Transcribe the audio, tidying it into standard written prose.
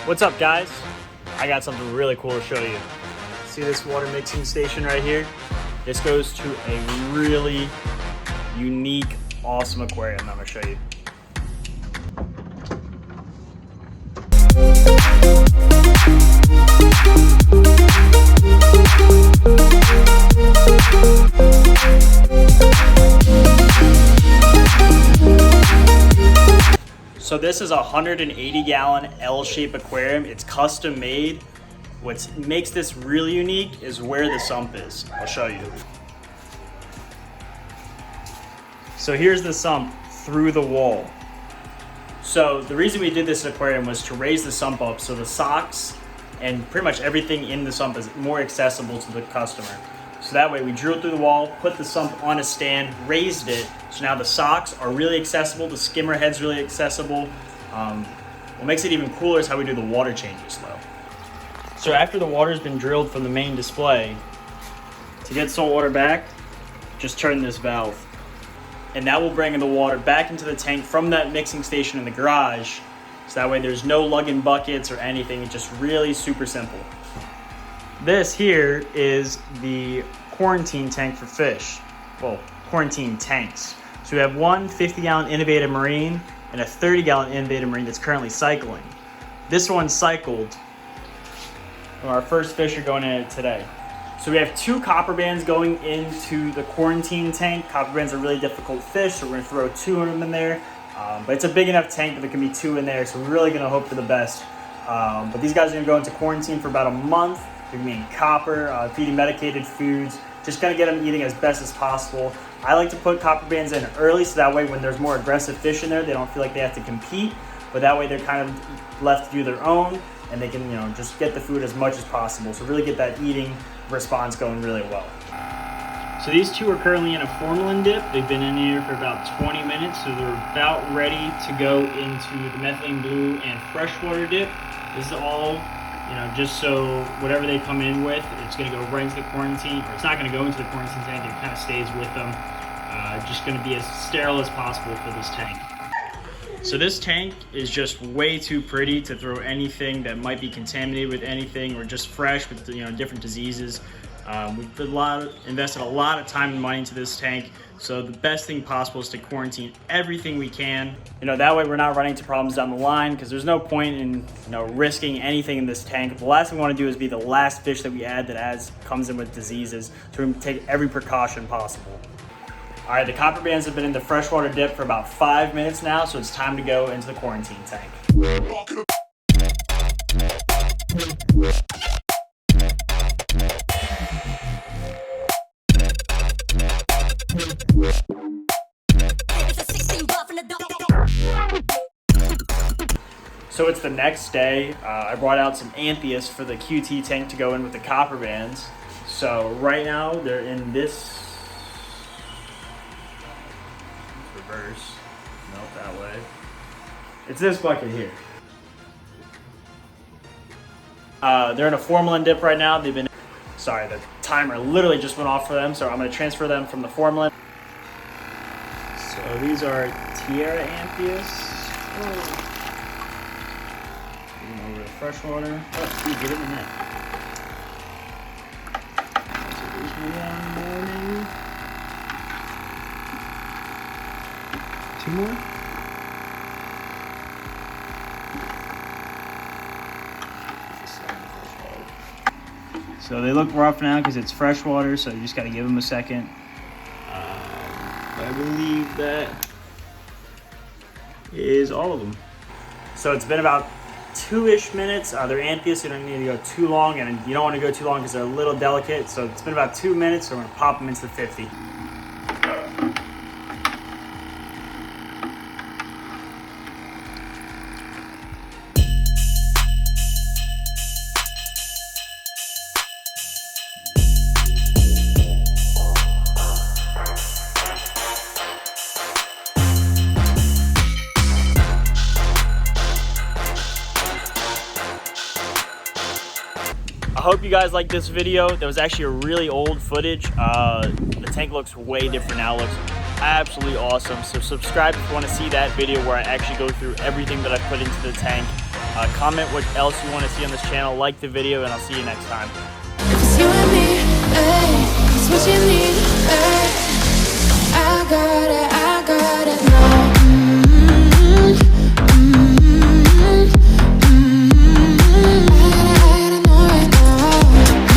What's up, guys? I got something really cool to show you. See this water mixing station right here? This goes to a really unique, awesome aquarium I'm gonna show you. So this is a 180-gallon L-shaped aquarium. It's custom made. What makes this really unique is where the sump is. I'll show you. So here's the sump through the wall. So the reason we did this aquarium was to raise the sump up so the socks and pretty much everything in the sump is more accessible to the customer. So that way we drilled through the wall, put the sump on a stand, raised it, so now the socks are really accessible, the skimmer head's really accessible. What makes it even cooler is how we do the water changes though. So after the water's been drilled from the main display, to get salt water back, just turn this valve. And that will bring the water back into the tank from that mixing station in the garage, so that way there's no lugging buckets or anything. It's just really super simple. This here is the quarantine tank for fish. Well, quarantine tanks. So we have one 50-gallon Innovative Marine and a 30-gallon Innovative Marine that's currently cycling. This one's cycled. Our first fish are going in it today. So we have 2 copper bands going into the quarantine tank. Copper bands are really difficult fish, so we're gonna throw 2 of them in there. But it's a big enough tank that there can be 2 in there, so we're really gonna hope for the best. But these guys are gonna go into quarantine for about a month. They're gonna be in copper, feeding medicated foods, just gonna get them eating as best as possible. I like to put copper bands in early, so that way when there's more aggressive fish in there, they don't feel like they have to compete, but that way they're kind of left to do their own, and they can, just get the food as much as possible. So really get that eating response going really well. So these 2 are currently in a formalin dip. They've been in here for about 20 minutes, so they're about ready to go into the methylene blue and freshwater dip. This is all, just so whatever they come in with, it's gonna go right into the quarantine, or it's not gonna go into the quarantine tank, it kind of stays with them. Just gonna be as sterile as possible for this tank. So this tank is just way too pretty to throw anything that might be contaminated with anything or just fresh with different diseases. We've invested a lot of time and money into this tank, so the best thing possible is to quarantine everything we can. That way we're not running into problems down the line, because there's no point in risking anything in this tank. The last thing we want to do is be the last fish that we add that comes in with diseases, so we take every precaution possible. All right, the copper bands have been in the freshwater dip for about 5 minutes now, so it's time to go into the quarantine tank. So it's the next day. I brought out some Anthias for the QT tank to go in with the copper bands. So right now they're in this reverse. Nope, that way. It's this bucket here. They're in a formalin dip right now. Sorry, the timer literally just went off for them, so I'm going to transfer them from the formalin. So these are Tierra Anthias. Over to freshwater. Oh, dude, get in the net. So there's one more, maybe. 2 more. So they look rough now because it's freshwater, so you just got to give them a second. I believe that is all of them. So it's been about 2-ish minutes. They're Anthias, so you don't need to go too long, and you don't want to go too long because they're a little delicate. So it's been about 2 minutes, so we're going to pop them into the 50. I hope you guys like this video. That was actually a really old footage. The tank looks way different now. It looks absolutely awesome. So subscribe if you want to see that video where I actually go through everything that I put into the tank. Comment what else you want to see on this channel, like the video, and I'll see you next time.